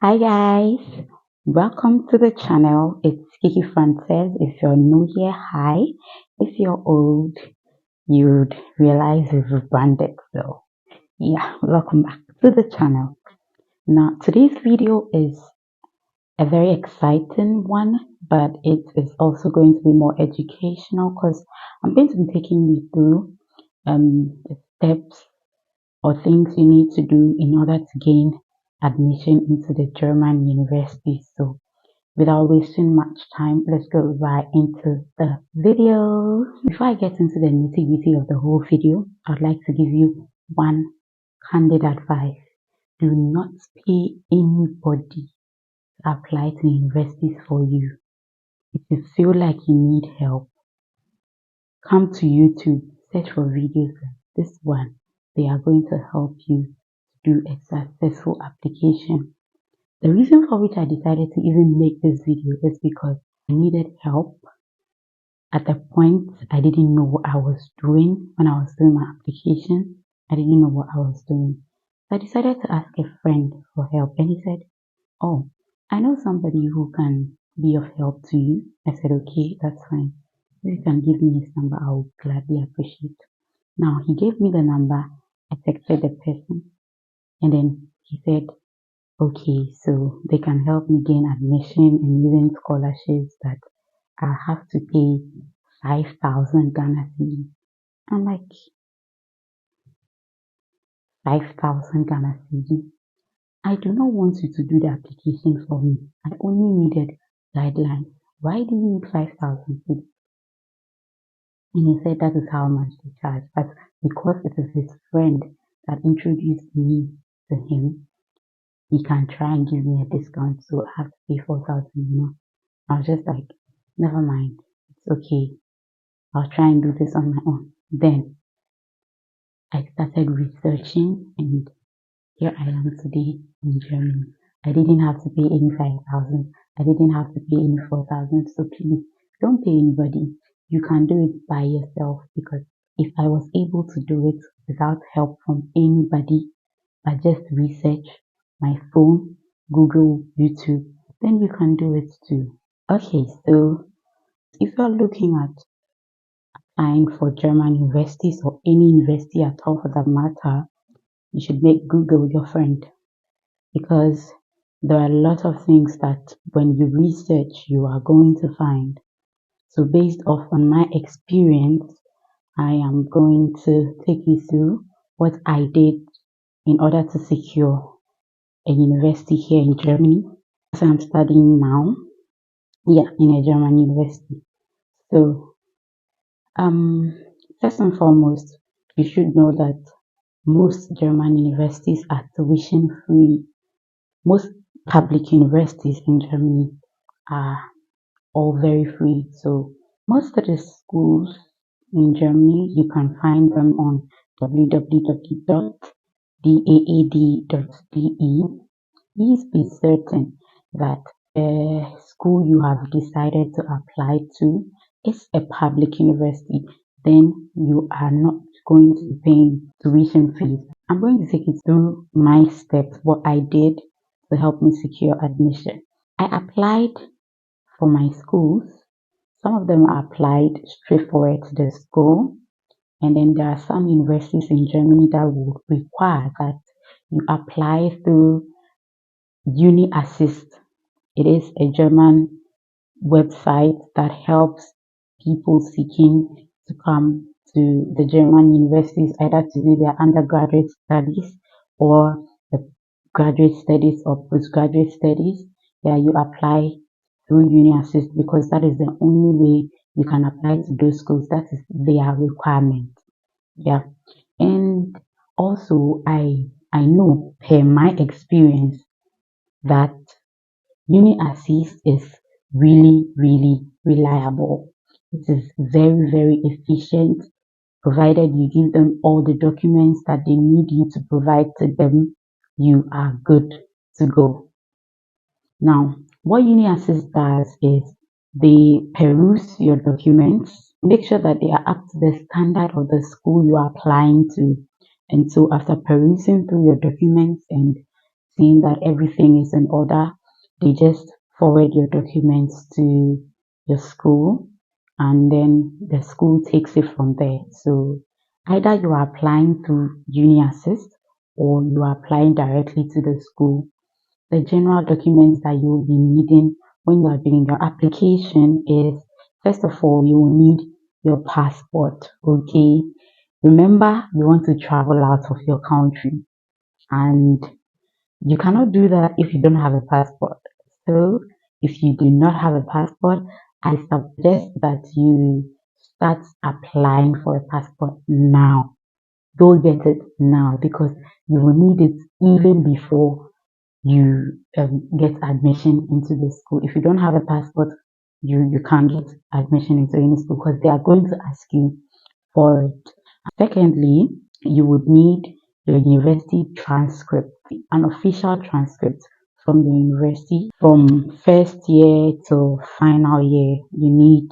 Hi guys, welcome to the channel. It's Kiki Frances. If you're new here, hi. If you're old, you'd realize we've rebranded. So yeah, welcome back to the channel. Now today's video is a very exciting one, but it is also going to be more educational because I'm going to be taking you through the steps or things you need to do in order to gain admission into the German university. So without wasting much time, let's go right into the video. Before I get into the nitty-gritty of the whole video, I'd like to give you one candid advice. Do not pay anybody to apply to universities for you. If you feel like you need help, come to YouTube, search for videos like this one. They are going to help you do a successful application. The reason for which I decided to even make this video is because I needed help. At the point, I didn't know what I was doing when I was doing my application. I didn't know what I was doing. So I decided to ask a friend for help, and he said, "Oh, I know somebody who can be of help to you." I said, "Okay, that's fine. If you can give me his number, I would gladly appreciate." Now, he gave me the number. I texted the person, and then he said, "Okay, so they can help me gain admission and even scholarships that I have to pay 5,000 Ghana cedis." I'm like, 5,000 Ghana cedis? I do not want you to do the application for me. I only needed guidelines. Why do you need 5,000 cedis? And he said that is how much they charge. But because it is his friend that introduced me to him, he can try and give me a discount. So I have to pay 4,000. I was just like, never mind. It's okay. I'll try and do this on my own. Then I started researching, and here I am today in Germany. I didn't have to pay any 5,000. I didn't have to pay any 4,000. So please don't pay anybody. You can do it by yourself, because if I was able to do it without help from anybody, by just research, my phone, Google, YouTube, then you can do it too. Okay, so if you're looking at applying for German universities or any university at all for that matter, you should make Google your friend, because there are a lot of things that when you research, you are going to find. So based off on my experience, I am going to take you through what I did in order to secure a university here in Germany. So I'm studying now, yeah, in a German university. So um, first and foremost, you should know that most German universities are tuition free. Most public universities in Germany are all very free. So most of the schools in Germany, you can find them on www.daad.de. Please be certain that the school you have decided to apply to is a public university. Then you are not going to be paying tuition fees. I'm going to take you through my steps, what I did to help me secure admission. I applied for my schools. Some of them are applied straightforward to the school, and then there are some universities in Germany that would require that you apply through Uni-assist. It is a German website that helps people seeking to come to the German universities, either to do their undergraduate studies or the graduate studies or postgraduate studies. Yeah, you apply through Uni-assist, because that is the only way you can apply to those schools. That is their requirement. Yeah, and also I know per my experience that Uni-assist is really, really reliable. It is very, very efficient, provided you give them all the documents that they need you to provide to them, you are good to go. Now, what Uni-assist does is they peruse your documents, make sure that they are up to the standard of the school you are applying to. And so after perusing through your documents and seeing that everything is in order, they just forward your documents to your school, and then the school takes it from there. So either you are applying through Uni-assist or you are applying directly to the school. The general documents that you will be needing when you are doing your application is, first of all, you will need your passport. Okay, remember you want to travel out of your country, and you cannot do that if you don't have a passport. So if you do not have a passport, I suggest that you start applying for a passport now. Go get it now, because you will need it even before you get admission into the school. If you don't have a passport, you can't get admission into any school, because they are going to ask you for it. Secondly, you would need your university transcript, an official transcript from the university from first year to final year. You need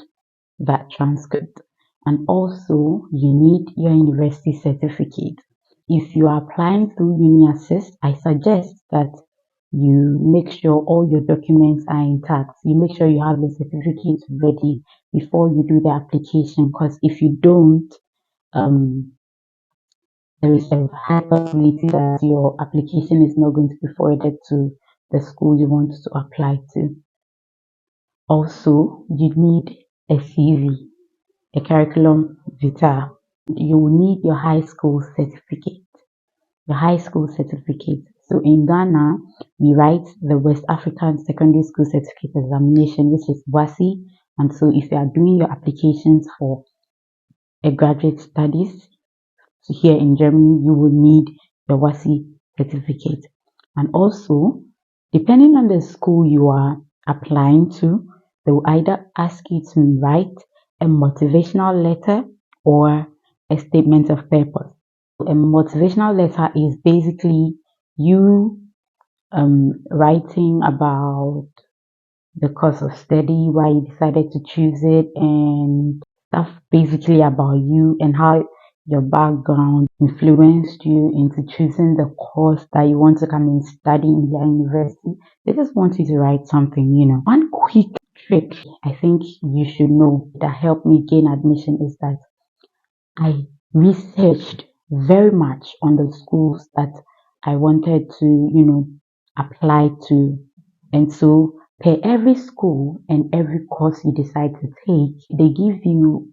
that transcript. And also, you need your university certificate. If you are applying through Uni-assist, I suggest that you make sure all your documents are intact. You make sure you have the certificate ready before you do the application, because if you don't, um, there is a high possibility that your application is not going to be forwarded to the school you want to apply to. Also, you need a CV, a curriculum vitae. You will need your high school certificate. Your high school certificate. So in Ghana, we write the West African Secondary School Certificate Examination, which is WASI. And so if you are doing your applications for a graduate studies here in Germany, you will need your WASI certificate. And also, depending on the school you are applying to, they will either ask you to write a motivational letter or a statement of purpose. A motivational letter is basically you writing about the course of study, why you decided to choose it, and stuff basically about you and how your background influenced you into choosing the course that you want to come and study in their university. They just want you to write something. One quick trick I think you should know that helped me gain admission is that I researched very much on the schools that I wanted to apply to. And so, per every school and every course you decide to take, they give you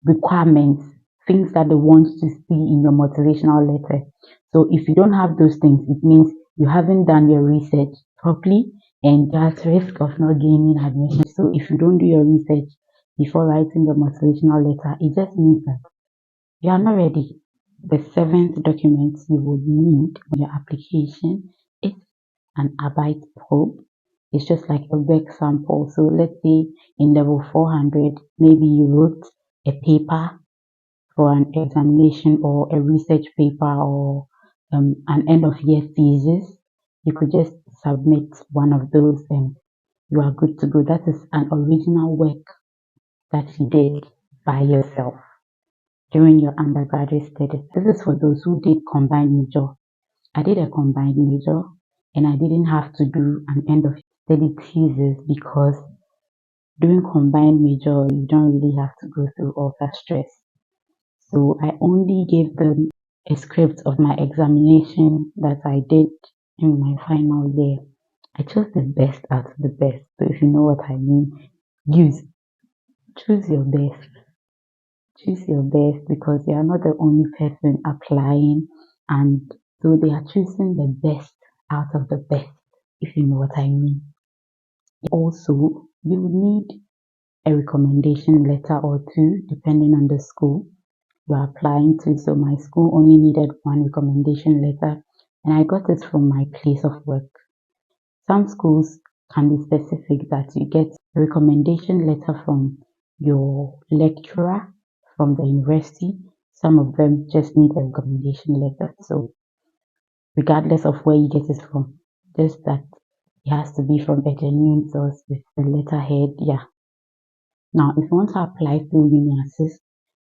requirements, things that they want to see in your motivational letter. So, if you don't have those things, it means you haven't done your research properly, and there's risk of not gaining admission. So, if you don't do your research before writing the motivational letter, it just means that you are not ready. The seventh document you would need on your application is an Arbeit probe. It's just like a work sample. So let's say in level 400, maybe you wrote a paper for an examination or a research paper or an end of year thesis. You could just submit one of those and you are good to go. That is an original work that you did by yourself during your undergraduate studies. This is for those who did combined major. I did a combined major and I didn't have to do an end of study thesis, because doing combined major, you don't really have to go through all that stress. So I only gave them a script of my examination that I did in my final year. I chose the best out of the best. So if you know what I mean, use choose your best. Choose your best, because you are not the only person applying, and so they are choosing the best out of the best, if you know what I mean. Also, you will need a recommendation letter or two depending on the school you are applying to. So my school only needed one recommendation letter, and I got it from my place of work. Some schools can be specific that you get a recommendation letter from your lecturer from the university. Some of them just need a recommendation letter. So regardless of where you get it from, just that it has to be from a genuine source with the letterhead. Yeah. Now, if you want to apply through Uni-assist,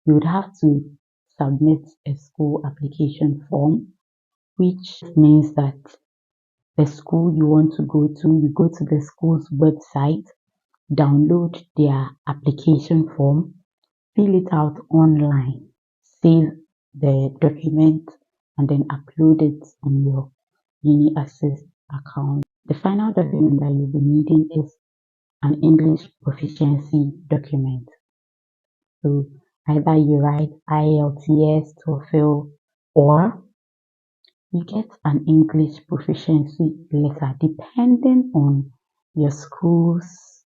you would have to submit a school application form, which means that the school you want to go to, you go to the school's website, download their application form, fill it out online, save the document, and then upload it on your Uni-assist account. The final document that you'll be needing is an English proficiency document. So either you write IELTS, TOEFL, or you get an English proficiency letter depending on your school's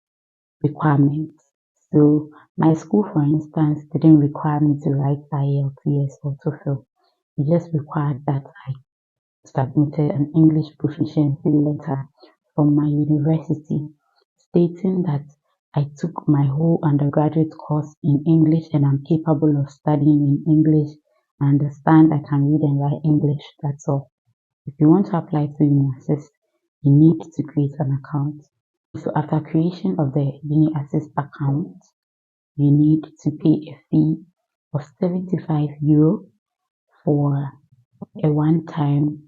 requirements. So my school, for instance, didn't require me to write IELTS or TOEFL. It just required that I submitted an English proficiency letter from my university stating that I took my whole undergraduate course in English and I'm capable of studying in English. I understand I can read and write English, that's all. If you want to apply to Uni-assist, you need to create an account. So after creation of the Uni-assist account, you need to pay a fee of €75 for a one-time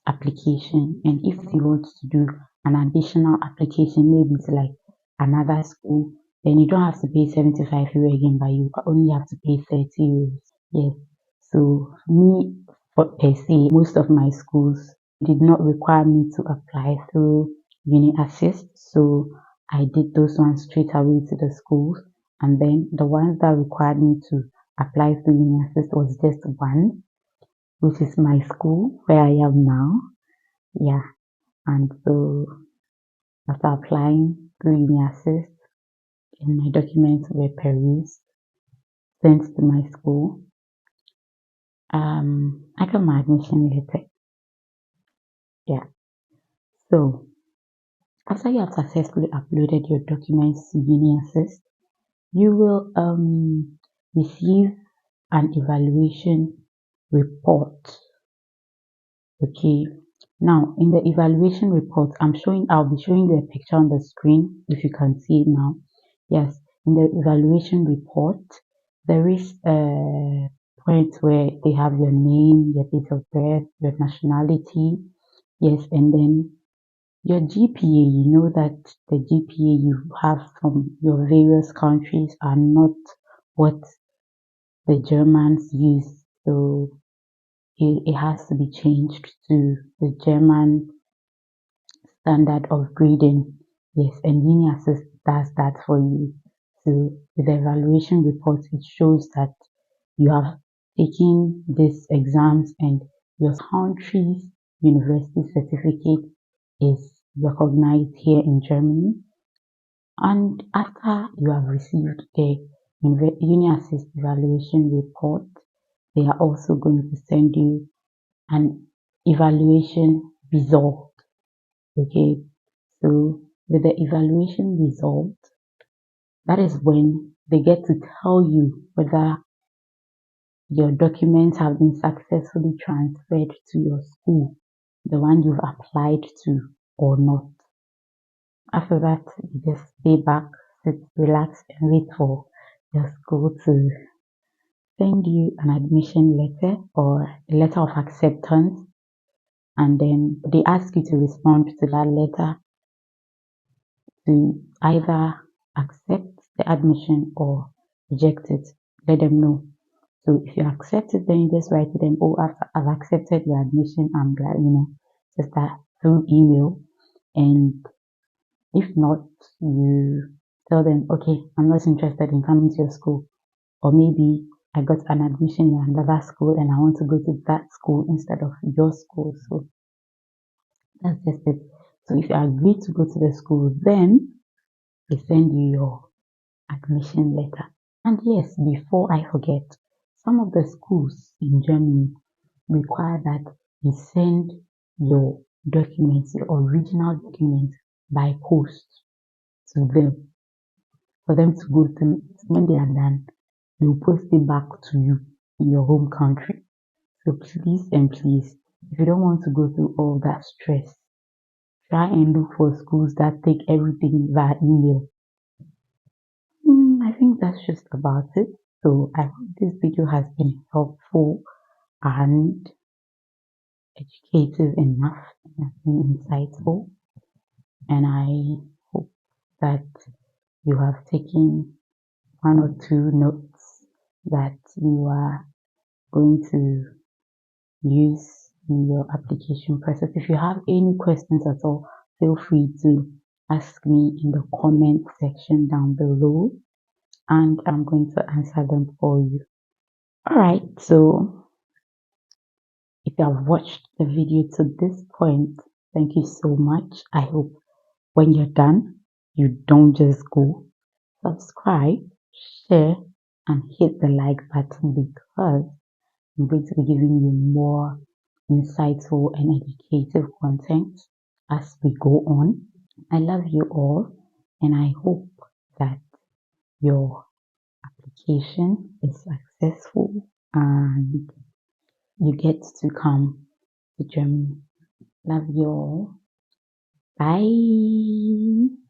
application. And if you want to do an additional application, maybe to like another school, then you don't have to pay €75 again, but you only have to pay €30. Yes. So me, per se, most of my schools did not require me to apply through Uni-assist. So I did those ones straight away to the schools. And then the ones that required me to apply through Uni-assist was just one, which is my school where I am now. Yeah. And so after applying through Uni-assist, and my documents were perused, sent to my school, I got my admission letter. Yeah. So after you have successfully uploaded your documents to Uni-assist, you will receive an evaluation report. Okay. Now in the evaluation report, I'll be showing you a picture on the screen if you can see it now. Yes, in the evaluation report, there is a point where they have your name, your date of birth, your nationality, yes, and then your GPA. You know that the GPA you have from your various countries are not what the Germans use. So it has to be changed to the German standard of grading. Yes, and Uni-assist does that for you. So with the evaluation report, it shows that you have taken these exams and your country's university certificate is recognized here in Germany. And after you have received the Uni-assist evaluation report, they are also going to send you an evaluation result. Okay, so with the evaluation result, that is when they get to tell you whether your documents have been successfully transferred to your school, the one you've applied to, or not. After that, you just stay back, sit, relax, and wait for your school to send you an admission letter or a letter of acceptance. And then they ask you to respond to that letter to either accept the admission or reject it. Let them know. So if you accept it, then you just write to them, oh, I've accepted your admission. I'm glad, just that through email. And if not, you tell them, okay, I'm not interested in coming to your school. Or maybe I got an admission in another school and I want to go to that school instead of your school. So that's just it. So if you agree to go to the school, then they send you your admission letter. And yes, before I forget, some of the schools in Germany require that you send your documents, your original documents, by post to them for them to go through. When they are done, they will post it back to you in your home country. So please and please, if you don't want to go through all that stress, try and look for schools that take everything via email. I think that's just about it. So I hope this video has been helpful and educative enough, it has been insightful, and I hope that you have taken one or two notes that you are going to use in your application process. If you have any questions at all, feel free to ask me in the comment section down below, and I'm going to answer them for you. All right, so if you have watched the video to this point, thank you so much. I hope when you're done, you don't just go. Subscribe, share, and hit the like button, because I'm going to be giving you more insightful and educative content as we go on. I love you all, and I hope that your application is successful and you get to come to Germany. Love you all. Bye.